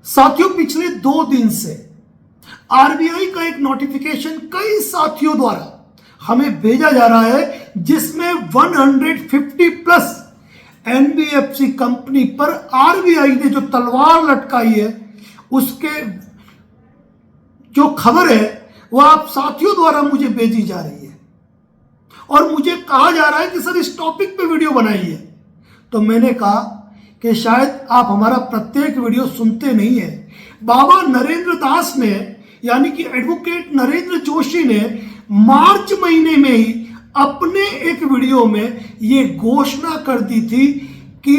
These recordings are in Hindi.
साथियों, पिछले 2 दिन से आरबीआई का एक नोटिफिकेशन कई साथियों द्वारा हमें भेजा जा रहा है, जिसमें 150 प्लस एनबीएफसी कंपनी पर आरबीआई ने जो तलवार लटकाई है, उसके जो खबर है वह आप साथियों द्वारा मुझे भेजी जा रही है और मुझे कहा जा रहा है कि सर इस टॉपिक पे वीडियो बनाइए। तो मैंने कहा कि शायद आप हमारा प्रत्येक वीडियो सुनते नहीं है। बाबा नरेंद्र दास ने, यानी कि एडवोकेट नरेंद्र जोशी ने मार्च महीने में ही अपने एक वीडियो में ये घोषणा कर दी थी कि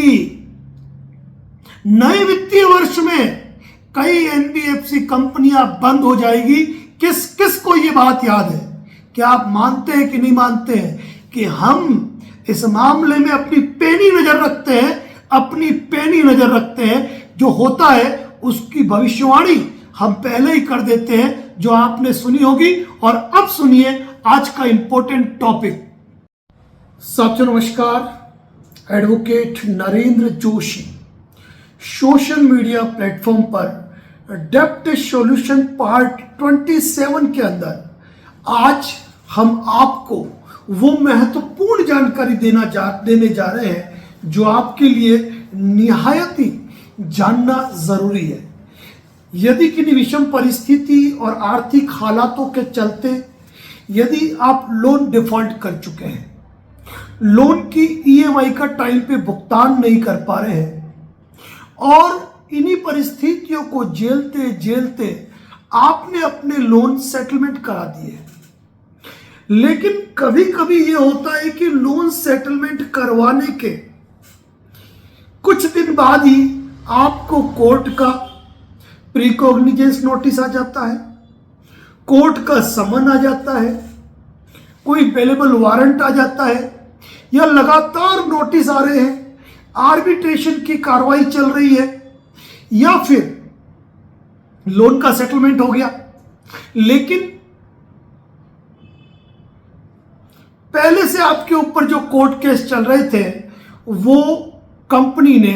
नए वित्तीय वर्ष में कई एनबीएफसी कंपनियां बंद हो जाएगी। किस किस को ये बात याद है? क्या आप मानते हैं कि नहीं मानते हैं कि हम इस मामले में अपनी पैनी नजर रखते हैं, अपनी पैनी नजर रखते हैं। जो होता है उसकी भविष्यवाणी हम पहले ही कर देते हैं, जो आपने सुनी होगी। और अब सुनिए आज का इंपॉर्टेंट टॉपिक। साथियों नमस्कार, advocate Narendra Joshi social media platform पर डेप्ट सॉल्यूशन पार्ट 27 के अंदर आज हम आपको वो महत्वपूर्ण जानकारी देने जा रहे हैं जो आपके लिए निहायत ही जानना जरूरी है। यदि किन्हीं विषम परिस्थिति और आर्थिक हालातों के चलते यदि आप लोन डिफॉल्ट कर चुके हैं, लोन की ईएमआई का टाइम पे भुगतान नहीं कर पा रहे हैं और इन्हीं परिस्थितियों को झेलते झेलते आपने अपने लोन सेटलमेंट करा दिए, लेकिन कभी कभी ये होता है कि लोन सेटलमेंट करवाने के कुछ दिन बाद ही आपको कोर्ट का प्रीकॉग्निजेंस नोटिस आ जाता है, कोर्ट का समन आ जाता है, कोई अवेलेबल वारंट आ जाता है, या लगातार नोटिस आ रहे हैं, आर्बिट्रेशन की कार्रवाई चल रही है, या फिर लोन का सेटलमेंट हो गया। लेकिन पहले से आपके ऊपर जो कोर्ट केस चल रहे थे वो कंपनी ने,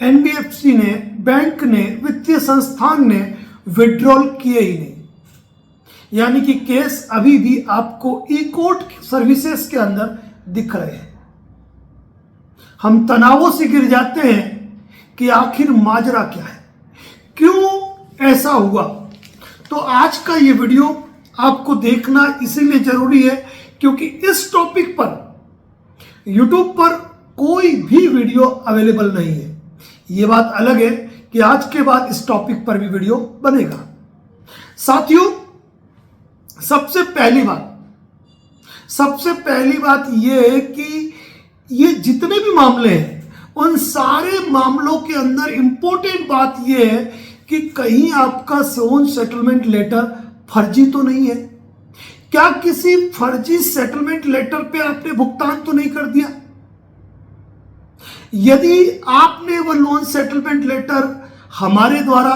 एनबीएफसी ने, बैंक ने, वित्तीय संस्थान ने विड्रॉल किए ही नहीं, यानी कि केस अभी भी आपको ई कोर्ट सर्विसेज के अंदर दिख रहे हैं। हम तनावों से गिर जाते हैं कि आखिर माजरा क्या है, क्यों ऐसा हुआ। तो आज का ये वीडियो आपको देखना इसीलिए जरूरी है क्योंकि इस टॉपिक पर YouTube पर कोई भी वीडियो अवेलेबल नहीं है। ये बात अलग है कि आज के बाद इस टॉपिक पर भी वीडियो बनेगा। साथियों, सबसे पहली बात यह है कि ये जितने भी मामले हैं उन सारे मामलों के अंदर इंपॉर्टेंट बात यह है कि कहीं आपका लोन सेटलमेंट लेटर फर्जी तो नहीं है। क्या किसी फर्जी सेटलमेंट लेटर पे आपने भुगतान तो नहीं कर दिया? यदि आपने वह लोन सेटलमेंट लेटर हमारे द्वारा,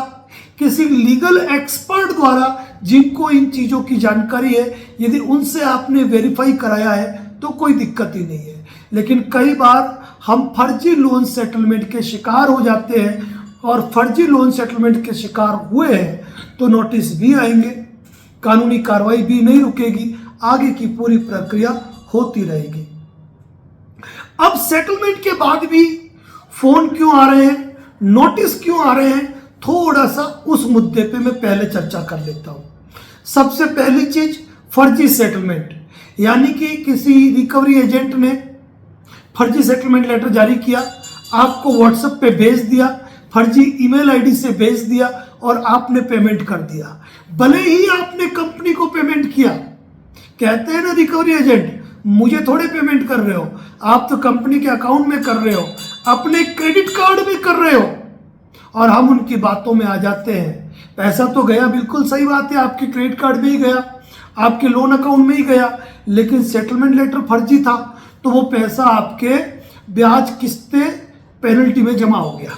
किसी लीगल एक्सपर्ट द्वारा जिनको इन चीजों की जानकारी है, यदि उनसे आपने वेरीफाई कराया है तो कोई दिक्कत ही नहीं है। लेकिन कई बार हम फर्जी लोन सेटलमेंट के शिकार हो जाते हैं और फर्जी लोन सेटलमेंट के शिकार हुए हैं तो नोटिस भी आएंगे, कानूनी कार्रवाई भी नहीं रुकेगी, आगे की पूरी प्रक्रिया होती रहेगी। अब सेटलमेंट के बाद भी फोन क्यों आ रहे हैं, नोटिस क्यों आ रहे हैं, थोड़ा सा उस मुद्दे पे मैं पहले चर्चा कर लेता हूं। सबसे पहली चीज, फर्जी सेटलमेंट, यानी कि किसी रिकवरी एजेंट ने फर्जी सेटलमेंट लेटर जारी किया, आपको व्हाट्सएप पे भेज दिया, फर्जी ईमेल आईडी से भेज दिया और आपने पेमेंट कर दिया। भले ही आपने कंपनी को पेमेंट किया, कहते हैं ना रिकवरी एजेंट, मुझे थोड़े पेमेंट कर रहे हो, आप तो कंपनी के अकाउंट में कर रहे हो, अपने क्रेडिट कार्ड में कर रहे हो। और हम उनकी बातों में आ जाते हैं, पैसा तो गया, बिल्कुल सही बात है, आपके क्रेडिट कार्ड में ही गया, आपके लोन अकाउंट में ही गया, लेकिन सेटलमेंट लेटर फर्जी था तो वो पैसा आपके ब्याज किस्तें पेनल्टी में जमा हो गया,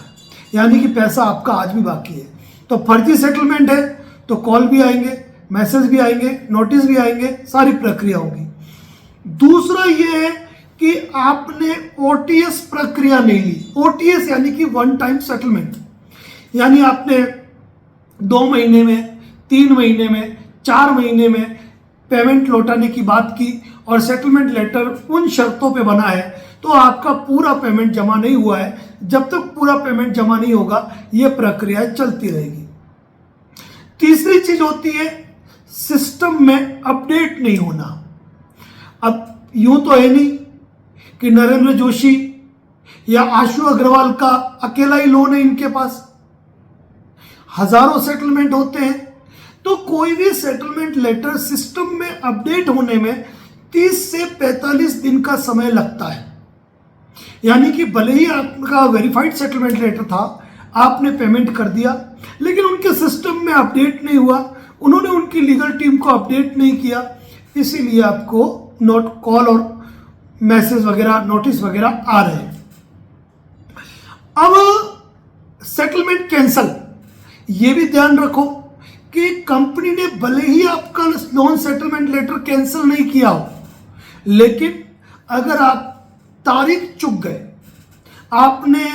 यानी कि पैसा आपका आज भी बाकी है। तो फर्जी सेटलमेंट है तो कॉल भी आएंगे, मैसेज भी आएंगे, नोटिस भी आएंगे, सारी प्रक्रिया होगी। दूसरा ये है कि आपने ओटीएस प्रक्रिया नहीं ली। ओटीएस यानी कि वन टाइम सेटलमेंट, यानी आपने 2 महीने में, 3 महीने में, 4 महीने में पेमेंट लौटाने की बात की और सेटलमेंट लेटर उन शर्तों पे बना है, तो आपका पूरा पेमेंट जमा नहीं हुआ है। जब तक पूरा पेमेंट जमा नहीं होगा ये प्रक्रिया चलती रहेगी। तीसरी चीज होती है सिस्टम में अपडेट नहीं होना। अब यूं तो है नहीं कि नरेंद्र जोशी या आशु अग्रवाल का अकेला ही लोन है इनके पास, हजारों सेटलमेंट होते हैं। तो कोई भी सेटलमेंट लेटर सिस्टम में अपडेट होने में 30 से 45 दिन का समय लगता है। यानी कि भले ही आपका वेरीफाइड सेटलमेंट लेटर था, आपने पेमेंट कर दिया, लेकिन उनके सिस्टम में अपडेट नहीं हुआ, उन्होंने उनकी लीगल टीम को अपडेट नहीं किया, इसीलिए आपको नोट कॉल और मैसेज वगैरह, नोटिस वगैरह आ रहे हैं। अब सेटलमेंट कैंसल, ये भी ध्यान रखो कि कंपनी ने भले ही आपका लोन सेटलमेंट लेटर कैंसिल नहीं किया हो, लेकिन अगर आप तारीख चूक गए, आपने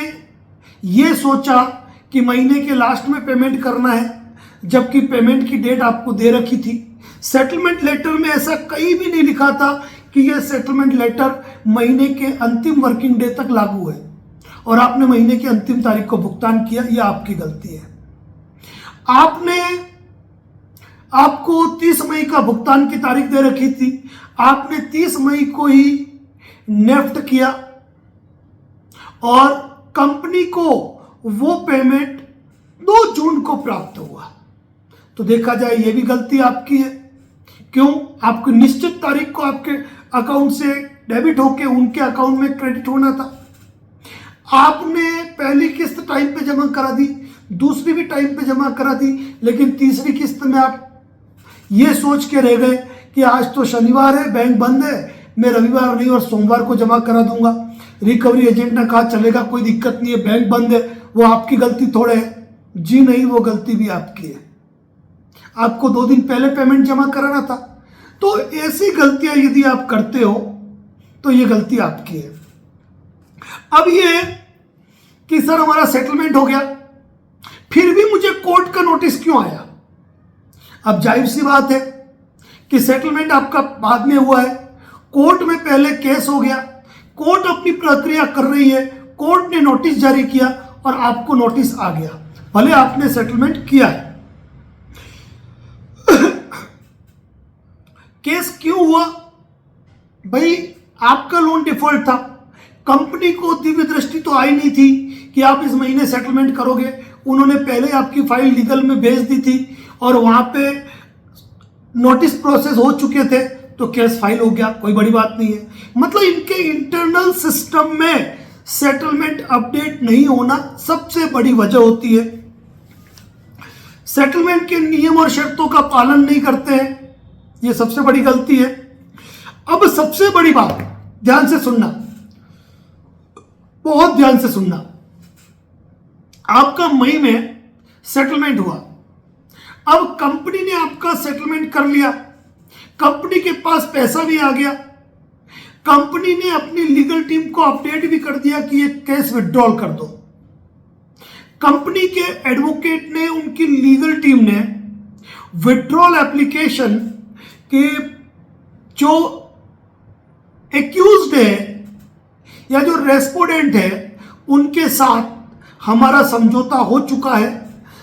ये सोचा कि महीने के लास्ट में पेमेंट करना है, जबकि पेमेंट की डेट आपको दे रखी थी। सेटलमेंट लेटर में ऐसा कहीं भी नहीं लिखा था कि यह सेटलमेंट लेटर महीने के अंतिम वर्किंग डे तक लागू है और आपने महीने की अंतिम तारीख को भुगतान किया, यह आपकी गलती है। आपको 30 मई का भुगतान की तारीख दे रखी थी, आपने 30 मई को ही नेफ्ट किया और कंपनी को वो पेमेंट 2 जून को प्राप्त हुआ। तो देखा जाए ये भी गलती आपकी है। क्यों? आपकी निश्चित तारीख को आपके अकाउंट से डेबिट होके उनके अकाउंट में क्रेडिट होना था। आपने पहली किस्त टाइम पे जमा करा दी, दूसरी भी टाइम पे जमा करा दी, लेकिन तीसरी किस्त में आप ये सोच के रह गए कि आज तो शनिवार है, बैंक बंद है, मैं रविवार नहीं और सोमवार को जमा करा दूंगा। रिकवरी एजेंट ने कहा चलेगा, कोई दिक्कत नहीं है, बैंक बंद है, वो आपकी गलती थोड़े है। जी नहीं, वो गलती भी आपकी है। आपको 2 दिन पहले पेमेंट जमा कराना था। तो ऐसी गलतियां यदि आप करते हो तो ये गलती आपकी है। अब ये कि सर हमारा सेटलमेंट हो गया, फिर भी मुझे कोर्ट का नोटिस क्यों आया? अब जाहिर सी बात है कि सेटलमेंट आपका बाद में हुआ है, कोर्ट में पहले केस हो गया, कोर्ट अपनी प्रक्रिया कर रही है, कोर्ट ने नोटिस जारी किया और आपको नोटिस आ गया, भले आपने सेटलमेंट किया है। केस क्यों हुआ? भाई आपका लोन डिफॉल्ट था, कंपनी को दिव्य दृष्टि तो आई नहीं थी कि आप इस महीने सेटलमेंट करोगे। उन्होंने पहले आपकी फाइल लीगल में भेज दी थी और वहां पे नोटिस प्रोसेस हो चुके थे, तो केस फाइल हो गया, कोई बड़ी बात नहीं है। मतलब इनके इंटरनल सिस्टम में सेटलमेंट अपडेट नहीं होना सबसे बड़ी वजह होती है। सेटलमेंट के नियम और शर्तों का पालन नहीं करते हैं, यह सबसे बड़ी गलती है। अब सबसे बड़ी बात, ध्यान से सुनना, बहुत ध्यान से सुनना। आपका मई में सेटलमेंट हुआ, अब कंपनी ने आपका सेटलमेंट कर लिया, कंपनी के पास पैसा भी आ गया, कंपनी ने अपनी लीगल टीम को अपडेट भी कर दिया कि ये केस विड्रॉल कर दो। कंपनी के एडवोकेट ने, उनकी लीगल टीम ने विड्रॉल एप्लीकेशन के जो एक्यूज्ड है या जो रेस्पोंडेंट है उनके साथ हमारा समझौता हो चुका है,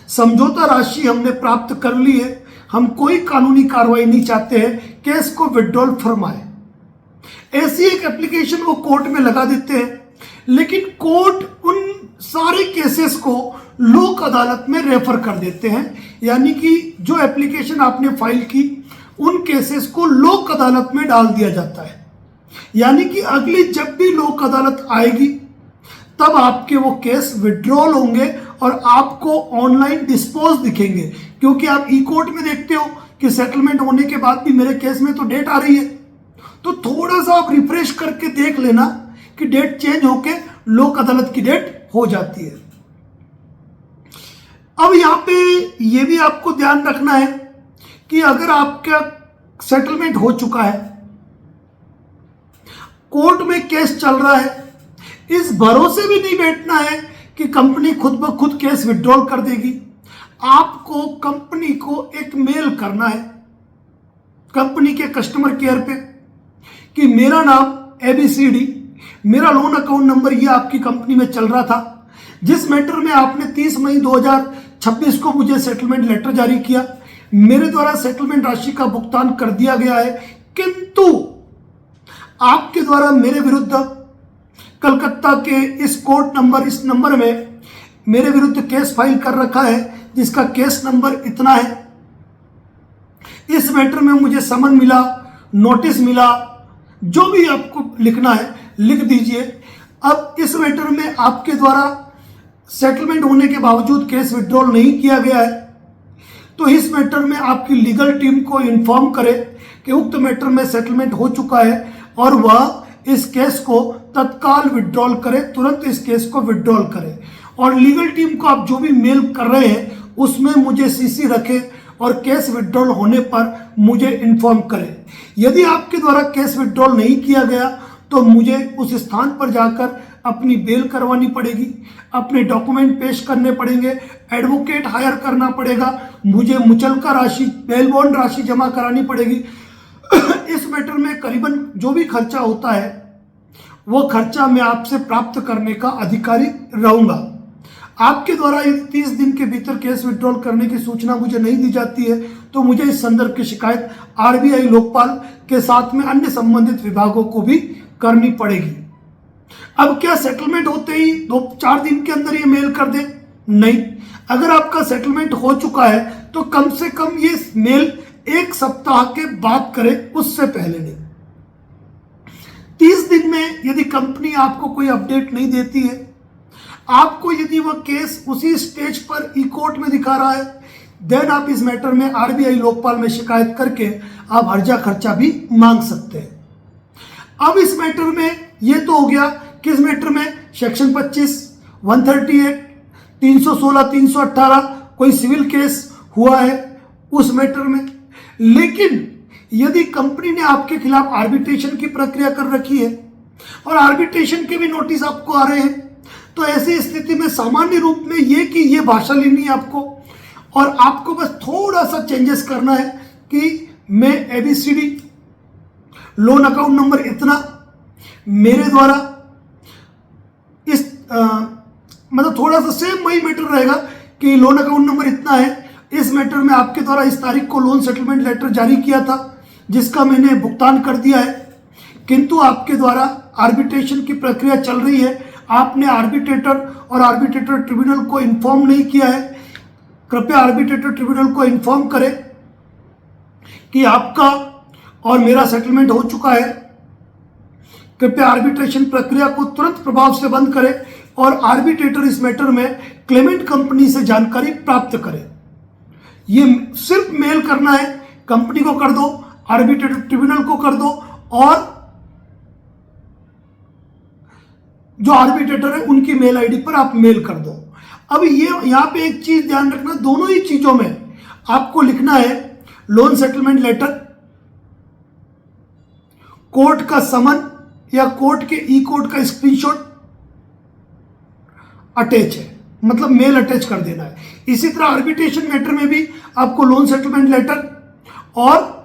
समझौता राशि हमने प्राप्त कर ली है, हम कोई कानूनी कार्रवाई नहीं चाहते हैं, केस को विड्रॉल फरमाए। ऐसी एक एप्लीकेशन वो कोर्ट में लगा देते हैं, लेकिन कोर्ट उन सारे केसेस को लोक अदालत में रेफर कर देते हैं। यानी कि जो एप्लीकेशन आपने फाइल की, उन केसेस को लोक अदालत में डाल दिया जाता है। यानी कि अगली जब भी लोक अदालत आएगी तब आपके वो केस विड्रॉल होंगे और आपको ऑनलाइन डिस्पोज दिखेंगे, क्योंकि आप ई कोर्ट में देखते हो कि सेटलमेंट होने के बाद भी मेरे केस में तो डेट आ रही है। तो थोड़ा सा आप रिफ्रेश करके देख लेना कि डेट चेंज होके लोक अदालत की डेट हो जाती है। अब यहां पे ये भी आपको ध्यान रखना है कि अगर आपका सेटलमेंट हो चुका है, कोर्ट में केस चल रहा है, इस भरोसे भी नहीं बैठना है कि कंपनी खुद ब खुद केस विड्रॉल कर देगी। आपको कंपनी को एक मेल करना है कंपनी के कस्टमर केयर पे कि मेरा नाम ABCD, मेरा लोन अकाउंट नंबर ये आपकी कंपनी में चल रहा था, जिस मैटर में आपने 30 मई 2026 को मुझे सेटलमेंट लेटर जारी किया, मेरे द्वारा सेटलमेंट राशि का भुगतान कर दिया गया है, किंतु आपके द्वारा मेरे विरुद्ध कलकत्ता के इस नंबर में मेरे विरुद्ध केस फाइल कर रखा है, जिसका केस नंबर इतना है। इस मैटर में मुझे समन मिला, नोटिस मिला, जो भी आपको लिखना है लिख दीजिए। अब इस मैटर में आपके द्वारा सेटलमेंट होने के बावजूद केस विड्रॉल नहीं किया गया है, तो इस मैटर में आपकी लीगल टीम को इन्फॉर्म करें कि उक्त मैटर में सेटलमेंट हो चुका है और वह इस केस को तत्काल विड्रॉल करे, तुरंत इस केस को विड्रॉल करे। और लीगल टीम को आप जो भी मेल कर रहे हैं उसमें मुझे CC रखें और केस विड्रॉल होने पर मुझे इन्फॉर्म करें। यदि आपके द्वारा केस विड्रॉल नहीं किया गया तो मुझे उस स्थान पर जाकर अपनी बेल करवानी पड़ेगी, अपने डॉक्यूमेंट पेश करने पड़ेंगे, एडवोकेट हायर करना पड़ेगा, मुझे मुचलका राशि, बेल बॉन्ड राशि जमा करानी पड़ेगी। इस मैटर में करीबन जो भी खर्चा होता है वो खर्चा मैं आपसे प्राप्त करने का अधिकारी रहूंगा। आपके द्वारा यदि 30 दिन के भीतर केस विड्रॉल करने की सूचना मुझे नहीं दी जाती है तो मुझे इस संदर्भ की शिकायत RBI लोकपाल के साथ में अन्य संबंधित विभागों को भी करनी पड़ेगी। अब क्या सेटलमेंट होते ही 2-4 दिन के अंदर ये मेल कर दे? नहीं, अगर आपका सेटलमेंट हो चुका है तो कम से कम ये मेल 1 सप्ताह के बाद करे, उससे पहले नहीं। 30 दिन में यदि कंपनी आपको कोई अपडेट नहीं देती है, आपको यदि वह केस उसी स्टेज पर कोर्ट में दिखा रहा है, देन आप इस मैटर में RBI लोकपाल में शिकायत करके आप हर्जा खर्चा भी मांग सकते हैं। अब इस मैटर में ये तो हो गया, किस मैटर में? सेक्शन 25, 138, 316, 318 कोई सिविल केस हुआ है उस मैटर में। लेकिन यदि कंपनी ने आपके खिलाफ आर्बिट्रेशन की प्रक्रिया कर रखी है और आर्बिट्रेशन के भी नोटिस आपको आ रहे हैं, तो ऐसी स्थिति में सामान्य रूप में ये भाषा लेनी है आपको और आपको बस थोड़ा सा चेंजेस करना है कि मैं ABCD, लोन अकाउंट नंबर इतना, मेरे द्वारा इस मतलब थोड़ा सा सेम वही मैटर रहेगा कि लोन अकाउंट नंबर इतना है, इस मैटर में आपके द्वारा इस तारीख को लोन सेटलमेंट लेटर जारी किया था जिसका मैंने भुगतान कर दिया है, किंतु आपके द्वारा आर्बिट्रेशन की प्रक्रिया चल रही है, आपने आर्बिट्रेटर और आर्बिट्रेटर ट्रिब्यूनल को इन्फॉर्म नहीं किया है। कृपया आर्बिट्रेटर ट्रिब्यूनल को इन्फॉर्म करें कि आपका और मेरा सेटलमेंट हो चुका है। कृपया आर्बिट्रेशन प्रक्रिया को तुरंत प्रभाव से बंद करें और आर्बिट्रेटर इस मैटर में क्लेमेंट कंपनी से जानकारी प्राप्त करें। ये सिर्फ मेल करना है, कंपनी को कर दो, आर्बिट्रेटर ट्रिब्यूनल को कर दो और जो आर्बिट्रेटर है उनकी मेल आईडी पर आप मेल कर दो। अब ये यहां पे एक चीज ध्यान रखना, दोनों ही चीजों में आपको लिखना है लोन सेटलमेंट लेटर, कोर्ट का समन या कोर्ट के कोर्ट का स्क्रीनशॉट अटैच है, मतलब मेल अटैच कर देना है। इसी तरह आर्बिट्रेशन मैटर में भी आपको लोन सेटलमेंट लेटर और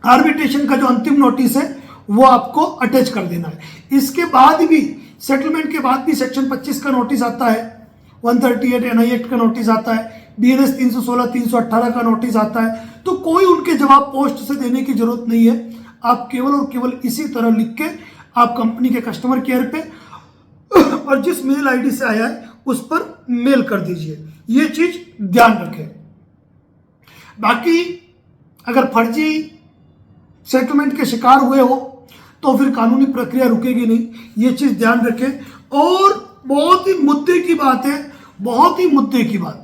आर्बिट्रेशन का जो अंतिम नोटिस है वो आपको अटैच कर देना है। इसके बाद भी, सेटलमेंट के बाद भी सेक्शन 25 का नोटिस आता है, 138 NI एक्ट का नोटिस आता है, BNS 316, 318 का नोटिस आता है, तो कोई उनके जवाब पोस्ट से देने की जरूरत नहीं है। आप केवल और केवल इसी तरह लिख के आप कंपनी के कस्टमर केयर पे और जिस मेल आईडी से आया है उस पर मेल कर दीजिए। ये चीज ध्यान रखें। बाकी अगर फर्जी सेटलमेंट के शिकार हुए हो तो फिर कानूनी प्रक्रिया रुकेगी नहीं, ये चीज ध्यान रखें। और बहुत ही मुद्दे की बात है, बहुत ही मुद्दे की बात,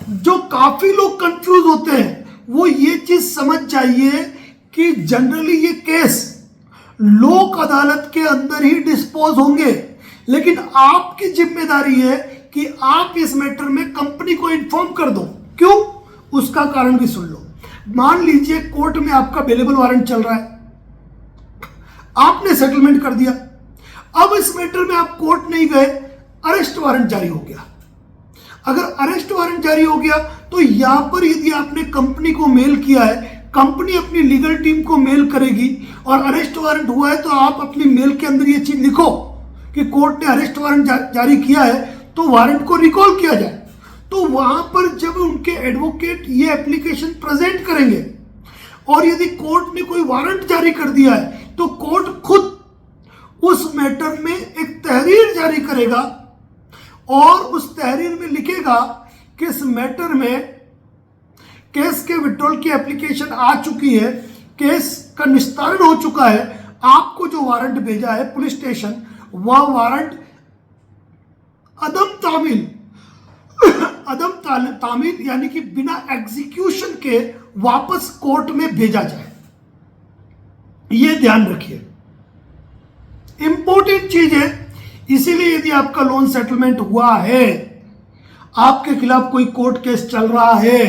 जो काफी लोग कंफ्यूज होते हैं वो ये चीज समझ जाइए कि जनरली ये केस लोक अदालत के अंदर ही डिस्पोज होंगे, लेकिन आपकी जिम्मेदारी है कि आप इस मैटर में कंपनी को इन्फॉर्म कर दो। क्यों? उसका कारण भी सुन लो। मान लीजिए कोर्ट में आपका बेलेबल वारंट चल रहा है, आपने सेटलमेंट कर दिया, अब इस मैटर में आप कोर्ट नहीं गए, अरेस्ट वारंट जारी हो गया। अगर अरेस्ट वारंट जारी हो गया तो यहां पर यदि आपने कंपनी को मेल किया है, कंपनी अपनी लीगल टीम को मेल करेगी और अरेस्ट वारंट हुआ है तो आप अपनी मेल के अंदर ये चीज लिखो कि कोर्ट ने अरेस्ट वारंट जारी किया है तो वारंट को रिकॉल किया जाए। तो वहां पर जब उनके एडवोकेट ये एप्लीकेशन प्रेजेंट करेंगे और यदि कोर्ट ने कोई वारंट जारी कर दिया है तो कोर्ट खुद उस मैटर में एक तहरीर जारी करेगा और उस तहरीर में लिखेगा कि इस मैटर में केस के विड्रॉल की एप्लीकेशन आ चुकी है, केस का निस्तारण हो चुका है, आपको जो वारंट भेजा है पुलिस स्टेशन वह वारंट अदम तामील यानी कि बिना एग्जीक्यूशन के वापस कोर्ट में भेजा जाए। यह ध्यान रखिए, इंपॉर्टेंट चीज है। इसीलिए यदि आपका लोन सेटलमेंट हुआ है, आपके खिलाफ कोई कोर्ट केस चल रहा है,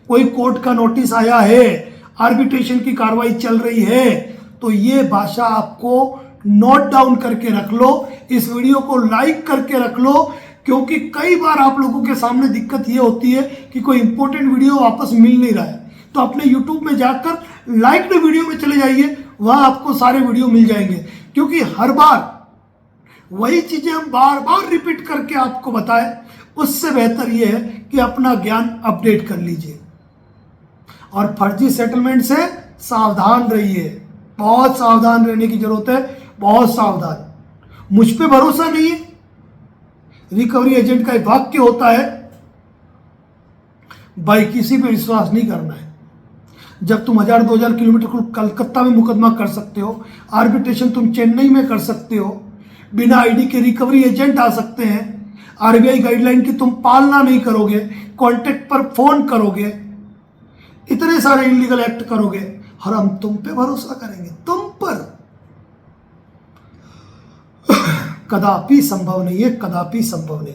कोई कोर्ट का नोटिस आया है, आर्बिट्रेशन की कार्रवाई चल रही है, तो ये भाषा आपको नोट डाउन करके रख लो, इस वीडियो को लाइक करके रख लो, क्योंकि कई बार आप लोगों के सामने दिक्कत ये होती है कि कोई इंपॉर्टेंट वीडियो वापस मिल नहीं रहा है। तो अपने यूट्यूब में जाकर लाइक द वीडियो में चले जाइए, वहां आपको सारे वीडियो मिल जाएंगे, क्योंकि हर बार वही चीजें हम बार बार रिपीट करके आपको बताएं, उससे बेहतर यह है कि अपना ज्ञान अपडेट कर लीजिए और फर्जी सेटलमेंट से सावधान रहिए। बहुत सावधान रहने की जरूरत है, बहुत सावधान। मुझ पे भरोसा नहीं है, रिकवरी एजेंट का एक वाक्य होता है, भाई किसी पे विश्वास नहीं करना है। जब तुम 1000-2000 किलोमीटर को कलकत्ता में मुकदमा कर सकते हो, आर्बिट्रेशन तुम चेन्नई में कर सकते हो, बिना आईडी के रिकवरी एजेंट आ सकते हैं, आरबीआई गाइडलाइन की तुम पालना नहीं करोगे, कॉन्टेक्ट पर फोन करोगे, इतने सारे इलीगल एक्ट करोगे और हम तुम पे भरोसा करेंगे, तुम पर? कदापि संभव नहीं है, कदापि संभव नहीं।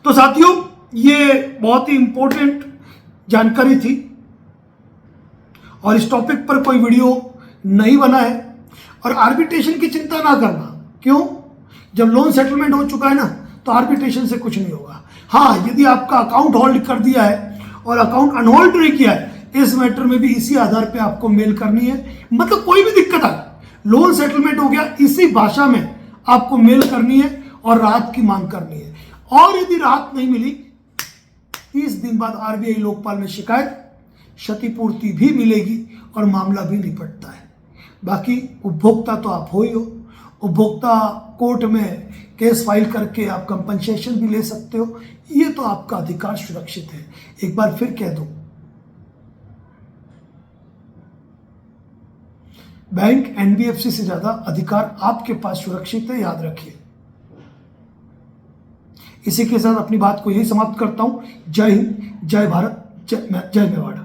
तो साथियों, ये बहुत ही इंपॉर्टेंट जानकारी थी और इस टॉपिक पर कोई वीडियो नहीं बना है। और आर्बिट्रेशन की चिंता ना करना, क्यों? जब लोन सेटलमेंट हो चुका है ना, तो आर्बिट्रेशन से कुछ नहीं होगा। हाँ, यदि आपका अकाउंट होल्ड कर दिया है और अकाउंट अनहोल्ड नहीं किया है, इस मैटर में भी इसी आधार पे आपको मेल करनी है। मतलब कोई भी दिक्कत आ, लोन सेटलमेंट हो गया, इसी भाषा में आपको मेल करनी है और राहत की मांग करनी है। और यदि राहत नहीं मिली, 30 दिन बाद आरबीआई लोकपाल में शिकायत, क्षतिपूर्ति भी मिलेगी और मामला भी निपटता है। बाकी उपभोक्ता तो आप हो ही हो, उपभोक्ता कोर्ट में केस फाइल करके आप कंपनसेशन भी ले सकते हो, ये तो आपका अधिकार सुरक्षित है। एक बार फिर कह दूं, बैंक एनबीएफसी से ज्यादा अधिकार आपके पास सुरक्षित है, याद रखिए। इसी के साथ अपनी बात को यही समाप्त करता हूं। जय हिंद, जय भारत, जय मेवाड़।